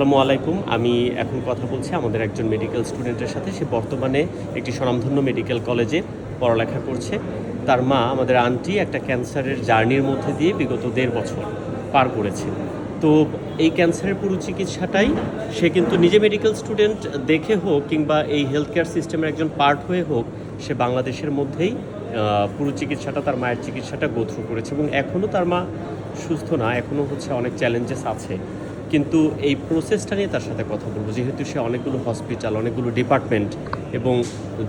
আসসালামু আলাইকুম। আমি এখন কথা বলছি আমাদের একজন মেডিকেল স্টুডেন্টের সাথে। সে বর্তমানে একটি স্বনামধন্য মেডিকেল কলেজে পড়ালেখা করছে। তার মা আমাদের আন্টি একটা ক্যান্সারের জার্নির মধ্যে দিয়ে বিগত ১.৫ বছর পার করেছে। তো এই ক্যান্সারের পুরো চিকিৎসাটাই সে কিন্তু নিজে মেডিকেল স্টুডেন্ট দেখে হোক কিংবা এই হেলথ কেয়ার সিস্টেমের একজন পার্ট হয়ে হোক, সে বাংলাদেশের মধ্যেই পুরো চিকিৎসাটা, তার মায়ের চিকিৎসাটা গো থ্রু করেছে এবং এখনও তার মা সুস্থ না, এখনও অনেক চ্যালেঞ্জেস আছে। কিন্তু এই প্রসেসটা নিয়ে তার সাথে কথা বলবো, যেহেতু সে অনেকগুলো হসপিটাল, অনেকগুলো ডিপার্টমেন্ট এবং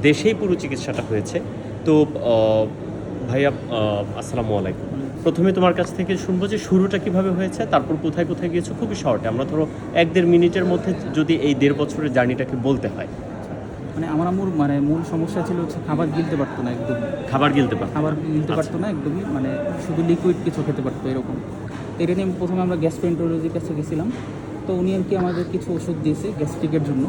দেশেই পুরো চিকিৎসাটা হয়েছে। তো ভাইয়া, আসসালামু আলাইকুম। প্রথমে তোমার কাছ থেকে শুনবো যে শুরুটা কিভাবে হয়েছে, তারপর কোথায় কোথায় গিয়েছো, খুবই শর্টে। আমরা ধরো ১-১.৫ মিনিটের মধ্যে যদি এই ১.৫ বছরের জার্নিটাকে বলতে হয়। আমার মূল সমস্যা ছিল হচ্ছে খাবার গিলতে পারতো না একদম। খাবার গিলতে পারতো না একদমই, শুধু লিকুইড কিছু খেতে পারতো এরকম। এটা নিয়ে প্রথমে আমরা গ্যাস্ট্রোএন্টারোলজির কাছে গেছিলাম। তো উনি আর কি আমাদের কিছু ওষুধ দিয়েছে গ্যাস্ট্রিকের জন্য।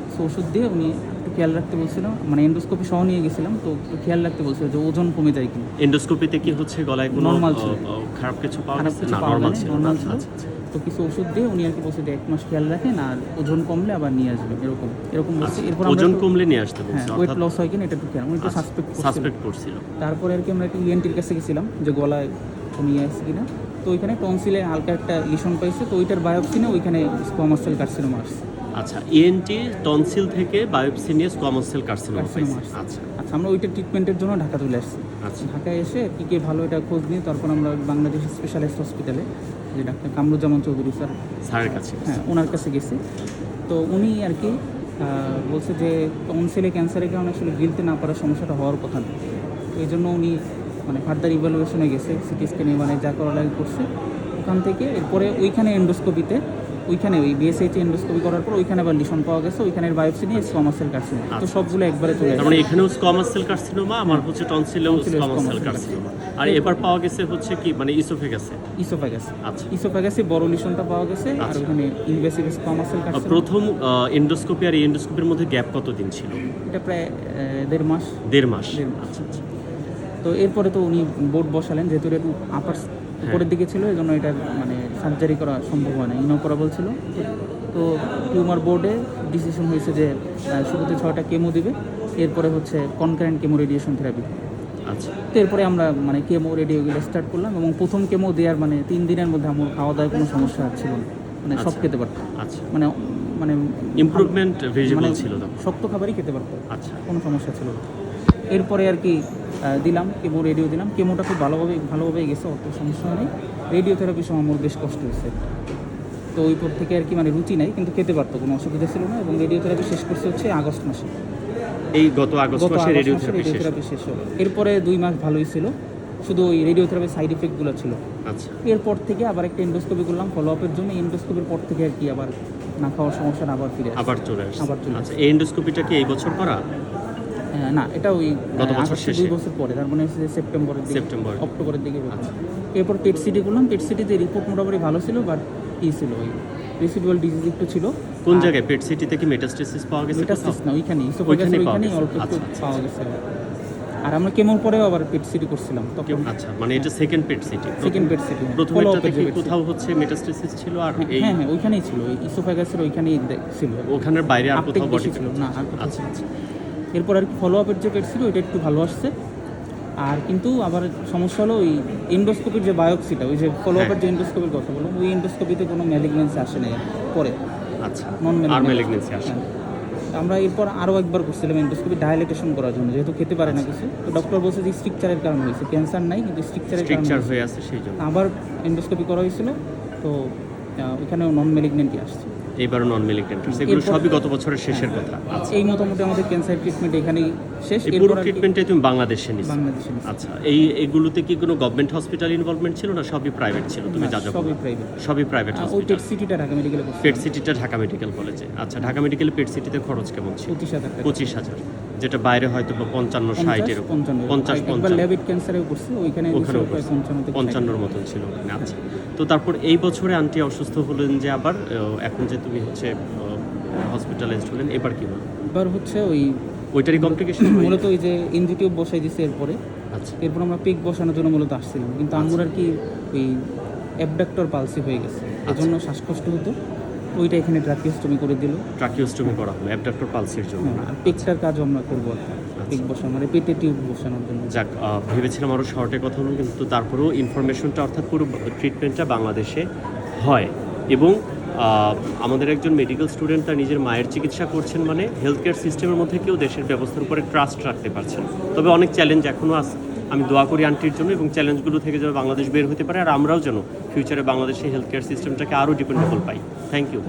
কিছু ওষুধ দিয়ে উনি একটু খেয়াল রাখতে বলছিল, এন্ডোস্কোপি সহ নিয়ে গেছিলাম, তো একটু খেয়াল রাখতে বলছিল যে ওজন কমে যায় কিনা। এন্ডোস্কোপিতে কি হচ্ছে, গলায় কোনো নর্মাল ছিল, খারাপ কিছু পাওয়া গেছে না? নর্মাল ছিল। আচ্ছা। তো কিছু ওষুধ দিয়ে উনি আর কি বলছে যে ১ মাস খেয়াল রাখেন, আর ওজন কমলে আবার নিয়ে আসবেন, এরকম বলছে। এরপর ওজন কমলে নিয়ে আসতে বলছে, ওয়েট লস হয় কিনা এটা একটু খেয়াল, উনি একটু সাসপেক্ট করছিল। তারপরে আর কি আমরা একটু ইএনটির কাছে গেছিলাম যে গলায় কমিয়ে আসছে কিনা। তো ওইখানে টনসিলে হালকা একটা লিশন পাইছে, তো ওইটার বায়োপসি নিয়ে ওইখানে স্কোয়ামাস সেল কার্সিনোমা আসছে। আচ্ছা, ইএনটি টনসিল থেকে বায়োপসি নিয়ে স্কোয়ামাস সেল কার্সিনোমা পাইছে। আচ্ছা, আমরা ওইটা ট্রিটমেন্টের জন্য ঢাকা চলে আসছি। আচ্ছা, ঢাকায় এসে কি ভালো এটা খোঁজ নিয়ে তারপর আমরা বাংলাদেশ স্পেশালিস্ট হসপিটালে, যে ডাক্তার কামরুজ্জামান চৌধুরী স্যারের কাছে, ওনার কাছে গেছি। তো উনি আর কি বলছে যে টনসিলে ক্যান্সারের কারণে আসলে গিলতে না পারার সমস্যাটা হওয়ার কথা না। তো এই জন্য উনি ফার্দার ইভ্যালুয়েশনে গেছে, সিটি স্ক্যানে যা করা লাগে করছে। ওখান থেকে এরপরে ওইখানে এন্ডোস্কোপিতে, ওইখানে ওই বিএসএইচ এন্ডোস্কোপি করার পর ওইখানে আবার লিশন পাওয়া গেছে, ওইখানের বায়োপসি নিয়ে স্কোয়ামাস সেল কার্সিনোমা। তো সবগুলো একবারে চলে আসে। এখানেও স্কোয়ামাস সেল কার্সিনোমা, আমার হচ্ছে টনসিলেও স্কোয়ামাস সেল কার্সিনোমা। আর এবার পাওয়া গেছে হচ্ছে কি ইসোফেগাস। আচ্ছা, ইসোফেগাসে বড় লিশনটা পাওয়া গেছে। আর ওখানে ইনভেসিভ স্কোয়ামাস সেল কার্সিনোমা। প্রথম এন্ডোস্কোপি আর এই এন্ডোস্কোপির মধ্যে গ্যাপ কতদিন ছিল? এটা প্রায় ১.৫ মাস। ১.৫ মাস। আচ্ছা। তো এরপরে তো উনি বোর্ড বসালেন, যেহেতু এটা উপরের দিকে ছিল, এই জন্য এটা সার্জারি করা সম্ভব হয় না, ইনঅপারেবল ছিল। তো টিউমার বোর্ডে ডিসিশন হয়েছে যে শুরুতে 6টা কেমো দিবে, এরপরে হচ্ছে কনকারেন্ট কেমো রেডিয়েশন থেরাপি। আচ্ছা। তো এরপরে আমরা কেমো রেডিওগুলো স্টার্ট করলাম, এবং প্রথম কেমো দেওয়ার ৩ দিনের মধ্যে আমার খাওয়া দাওয়ার কোনো সমস্যা ছিল না, সব খেতে পারতো। আচ্ছা, ইমপ্রুভমেন্ট ভিজিবল ছিল, শক্ত খাবারই খেতে পারতো। আচ্ছা, কোনো সমস্যা ছিল না। এরপরে আর কি দিলাম রেডিও দিলাম। কেমোটা খুব ভালোভাবেই গেছে, অত সমস্যা নেই। রেডিওথেরাপির সময় আমার বেশ কষ্ট হয়েছে। তো ওই পর থেকে আর কি রুচি নাই, কিন্তু খেতে পারতো, কোনো অসুবিধা ছিল না। এবং রেডিওথেরাপি শেষ করছে হচ্ছে আগস্ট মাসে। এই গত আগস্ট মাসে রেডিওথেরাপি শেষ হলো। এরপরে 2 মাস ভালোই ছিল, শুধু ওই রেডিওথেরাপির সাইড এফেক্টগুলো ছিল। আচ্ছা। এরপর থেকে আবার একটা এন্ডোস্কোপি করলাম ফলো আপের জন্য। এন্ডোস্কোপির পর থেকে আর কি আবার না খাওয়ার সমস্যাটা আবার চলে আসে। আচ্ছা, এই এন্ডোস্কোপিটা কি এই বছর করা? না, এটা ওই গত বছর শেষে, 2 বছর পরে, তার হচ্ছে অক্টোবরের দিকে। এরপর পেট সিটি করলাম। পেট সিটিতে রিপোর্ট মোটামুটি ভালো ছিল, বাট ছিল ওই রেসিডুয়াল ডিজিজ একটু ছিল। কোন জায়গায়? পেট সিটিতে কি মেটাস্টেসিস পাওয়া গেছে? মেটাস্টেসিস না, ওইখানেই অল্প একটু পাওয়া গেছে। আর আমরা কেমোর পরেও আবার পেট সিটি করছিলাম তখন। আচ্ছা, এটা সেকেন্ড পেট সিটি। প্রথমটাতে কি কোথাও হচ্ছে মেটাস্টেসিস ছিল? আর হ্যাঁ, ওইখানেই ছিল, ওই ইসোফেগাসের ওইখানেই ছিল। ওখানের বাইরে আর কোথাও বডি ছিল না? আচ্ছা। এরপর আর কি ফলো আপের যে পেট ছিল ওইটা একটু ভালো আসছে। আর কিন্তু আবার সমস্যা হলো ওই এন্ডোস্কোপির যে বায়োপসিটা, ওই যে ফলো আপের যে এন্ডোস্কোপির কথা বললাম, ওই এন্ডোস্কোপিতে কোনো ম্যালিগনেন্সি আসে না পরে। আচ্ছা, নন ম্যালিগনেন্সি আসে। আমরা এরপর আরও একবার করছিলাম এন্ডোস্কোপি ডায়ালিটেশন করার জন্য, যেহেতু খেতে পারে না কিছু। তো ডক্টর বলছে যে স্ট্রিকচারের কারণে হয়েছে, ক্যান্সার নাই কিন্তু স্ট্রিকচার হয়ে আছে, সেই জন্য আবার এন্ডোস্কোপি করা হয়েছিল। তো ওইখানেও নন ম্যালিগনেন্টই আসছে। এবারও নন ম্যালিগনেন্ট। এগুলো সবই গত বছরের শেষের কথা। এই মোটামুটি আমাদের ক্যান্সার ট্রিটমেন্ট এখানেই শেষ। এই পুরো ট্রিটমেন্টটাই তুমি বাংলাদেশে নিছো? আচ্ছা, এগুলোতে কি কোনো গভর্নমেন্ট হসপিটাল ইনভলভমেন্ট ছিল না সবই প্রাইভেট ছিল? তুমি যা সবই প্রাইভেট হসপিটাল। ওই পেট সিটিটা ঢাকা মেডিকেল কলেজে। আচ্ছা, ঢাকা মেডিকেলে পেট সিটিতে খরচ কেমন ছিল? 25,000, যেটা বাইরে হয়তো 55-60 এরকম। 50 ল্যাবিড ক্যান্সারেও করছে, ওখানে 55-র মতন ছিল ওখানে। আচ্ছা, তো তারপর এই বছরে আন্টি অসুস্থ হলেন যে আবার, এখন যে তুমি হচ্ছে হসপিটালাইজড হলেন, এবার কি হলো? এবার হচ্ছে ওইটারই কমপ্লিকেশন মূলত ওই যে ইনজিটিউব বসাই দিছে এরপরে। আচ্ছা, এরপর আমরা পিক বসানোর জন্য মূলত আসছিলাম, কিন্তু আম্মুর আর কি ওই অ্যাবডাক্টর পালসি হয়ে গেছে, এজন্য শ্বাসকষ্ট হতো। ওইটা এখানে ট্রাকিওস্টমি করে দিল। ট্রাকিওস্টমি করা হলো অ্যাবডাক্টর পালসের জন্য। হ্যাঁ, আর পেকটার কাজও আমরা করবো আর কি। পেক বসানো মানে পেটে টিউব বসানোর জন্য। যাক, ভেবেছিলাম আরও শর্টে কথা হলো, কিন্তু তারপরেও ইনফরমেশনটা অর্থাৎ পুরো ট্রিটমেন্টটা বাংলাদেশে হয়। এবং আমাদের একজন মেডিকেল স্টুডেন্ট তার নিজের মায়ের চিকিৎসা করছেন, মানে হেলথ কেয়ার সিস্টেমের মধ্যে কেউ দেশের ব্যবস্থার উপরে ট্রাস্ট রাখতে পারছেন। তবে অনেক চ্যালেঞ্জ এখনও আছে। আমি দোয়া করি আন্টির জন্য, এবং চ্যালেঞ্জগুলো থেকে যেন বাংলাদেশ বের হতে পারে, আর আমরাও যেন ফিউচারে বাংলাদেশে হেলথ কেয়ার সিস্টেমটাকে আরও ডিপেন্ডেবল পাই। Thank you.